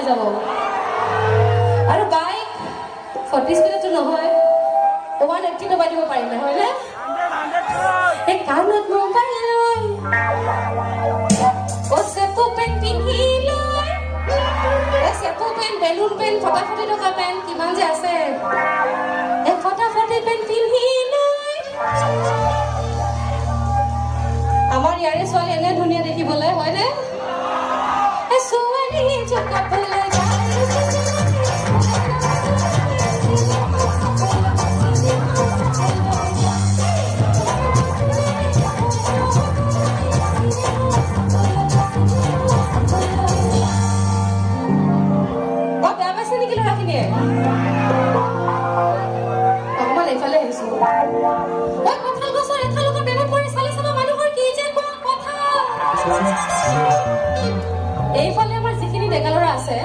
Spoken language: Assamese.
যাব আৰু বাইক 40 স্পীডতো নহয় 180 দবাই দিব পাৰিম হয়নে এই কানত মোবাইল লৈ ও সেপু পেন পিন্ধি লৈ এই সেপু পেন বেলুন পেন ফটাফটি থকা পেন কিমান যে আছে এই ফটাফটি পেন পিন্ধি লৈ আমাৰ ইয়াৰে ছোৱালী এনে ধুনীয়া দেখিবলৈ হয়নে এই ছোৱালী জকাবলৈ এইফালে আমাৰ যিখিনি ডেকা ল'ৰা আছে